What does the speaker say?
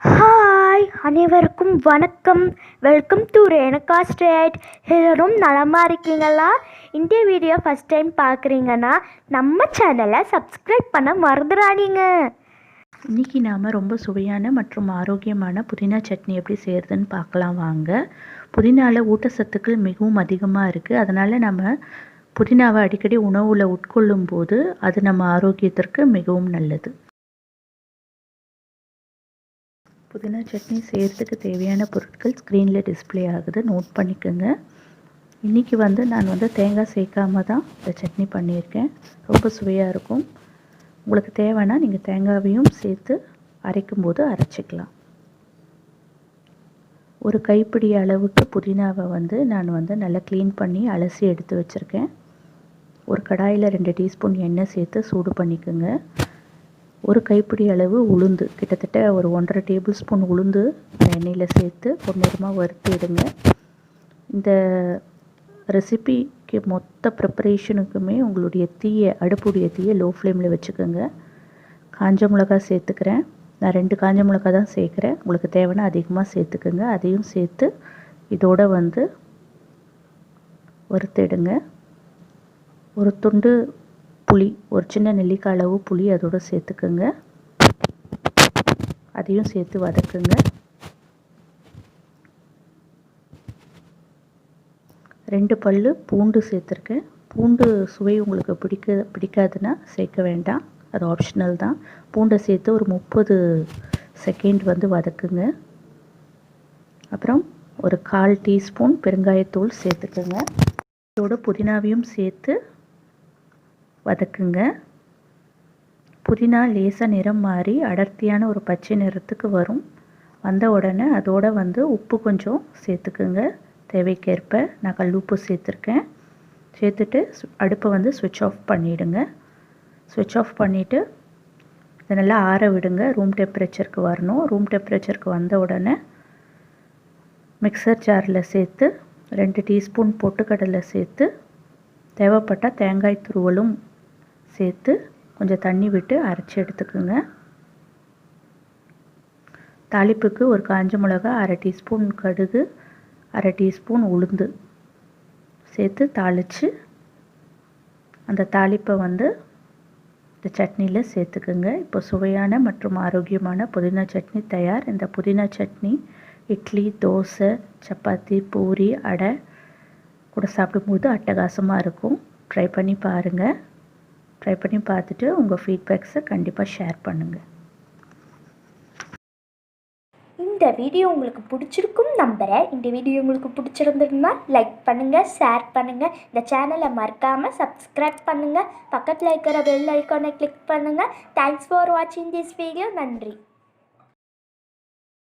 Hi அனைவருக்கும் வணக்கம். Welcome to Renuka straight. எல்லோரும் நலமாக இருக்கீங்களா? இந்த வீடியோ ஃபஸ்ட் டைம் பார்க்குறீங்கன்னா நம்ம சேனலை சப்ஸ்கிரைப் பண்ண மறந்துடாதீங்க. இன்றைக்கி நாம் ரொம்ப சுவையான மற்றும் ஆரோக்கியமான புதினா சட்னி எப்படி செய்கிறதுன்னு பார்க்கலாம் வாங்க. புதினாவில் ஊட்டச்சத்துக்கள் மிகவும் அதிகமாக இருக்குது. அதனால் நம்ம புதினாவை அடிக்கடி உணவில் உட்கொள்ளும் போது அது நம்ம ஆரோக்கியத்திற்கு மிகவும் நல்லது. புதினா சட்னி செய்கிறதுக்கு தேவையான பொருட்கள் ஸ்க்ரீனில் டிஸ்பிளே ஆகுது, நோட் பண்ணிக்கோங்க. இன்றைக்கி நான் தேங்காய் சேர்க்காம தான் இந்த சட்னி பண்ணியிருக்கேன். ரொம்ப சுவையாக இருக்கும். உங்களுக்கு தேவைன்னா நீங்கள் தேங்காயையும் சேர்த்து அரைக்கும்போது அரைச்சிக்கலாம். ஒரு கைப்பிடி அளவுக்கு புதினாவை நான் நல்லா க்ளீன் பண்ணி அலசி எடுத்து வச்சுருக்கேன். ஒரு கடாயில் 2 டீஸ்பூன் எண்ணெய் சேர்த்து சூடு பண்ணிக்கோங்க. ஒரு கைப்பிடி அளவு உளுந்து, கிட்டத்தட்ட ஒரு 1.5 டேபிள் ஸ்பூன் உளுந்து அந்த எண்ணெயில் சேர்த்து பொன்னிறமாக வறுத்து எடுங்க. இந்த ரெசிபிக்கு மொத்த ப்ரிப்பரேஷனுக்குமே உங்களுடைய அடுப்புடைய தீயை லோ ஃப்ளேமில் வச்சுக்கோங்க. காஞ்ச மிளகா சேர்த்துக்கிறேன். நான் 2 காஞ்ச மிளகா தான் சேர்க்குறேன். உங்களுக்கு தேவைன்னா அதிகமாக சேர்த்துக்கோங்க. அதையும் சேர்த்து இதோட வறுத்தெடுங்க. ஒரு துண்டு புளி, ஒரு சின்ன நெல்லிக்காய் அளவு புளி அதோடு சேர்த்துக்குங்க. அதையும் சேர்த்து வதக்குங்க. 2 பல்லு பூண்டு சேர்த்துருக்கேன். பூண்டு சுவை உங்களுக்கு பிடிக்காதுன்னா சேர்க்க வேண்டாம், அது ஆப்ஷனல் தான். பூண்டை சேர்த்து ஒரு 30 செகண்ட் வதக்குங்க. அப்புறம் ஒரு 1/4 டீஸ்பூன் பெருங்காயத்தூள் சேர்த்துக்குங்க. இதோட புதினாவையும் சேர்த்து வதக்குங்க. புதினா லேசாக நிறம் மாறி அடர்த்தியான ஒரு பச்சை நிறத்துக்கு வரும். வந்த உடனே அதோட உப்பு கொஞ்சம் சேர்த்துக்குங்க தேவைக்கேற்ப. நான் கல் உப்பு சேர்த்துருக்கேன். சேர்த்துட்டு அடுப்பை ஸ்விட்ச் ஆஃப் பண்ணிவிடுங்க. ஸ்விட்ச் ஆஃப் பண்ணிவிட்டு இதை நல்லா ஆற விடுங்க. ரூம் டெம்பரேச்சருக்கு வரணும். ரூம் டெம்பரேச்சருக்கு வந்த உடனே மிக்சர் ஜாரில் சேர்த்து 2 டீஸ்பூன் பொட்டுக்கடலை சேர்த்து தேவைப்பட்டால் தேங்காய் துருவலும் சேர்த்து கொஞ்சம் தண்ணி விட்டு அரைச்சி எடுத்துக்கோங்க. தாளிப்புக்கு ஒரு காஞ்ச மிளகா, 1/2 டீஸ்பூன் கடுகு, 1/2 டீஸ்பூன் உளுந்து சேர்த்து தாளித்து அந்த தாளிப்பை இந்த சட்னியில் சேர்த்துக்குங்க. இப்போ சுவையான மற்றும் ஆரோக்கியமான புதினா சட்னி தயார். இந்த புதினா சட்னி இட்லி, தோசை, சப்பாத்தி, பூரி, அடை கூட சாப்பிடும்போது அட்டகாசமாக இருக்கும். ட்ரை பண்ணி பாருங்கள். ட்ரை பண்ணி பார்த்துட்டு உங்கள் ஃபீட்பேக்ஸை கண்டிப்பாக ஷேர் பண்ணுங்கள். இந்த வீடியோ உங்களுக்கு பிடிச்சிருக்கும் நம்புகிறேன். இந்த வீடியோ உங்களுக்கு பிடிச்சிருந்ததுன்னா லைக் பண்ணுங்கள், ஷேர் பண்ணுங்கள். இந்த சேனலை மறக்காமல் சப்ஸ்கிரைப் பண்ணுங்கள். பக்கத்தில் இருக்கிற பெல் ஐக்கானை கிளிக் பண்ணுங்கள். தேங்க்ஸ் ஃபார் வாட்சிங் திஸ் வீடியோ. நன்றி.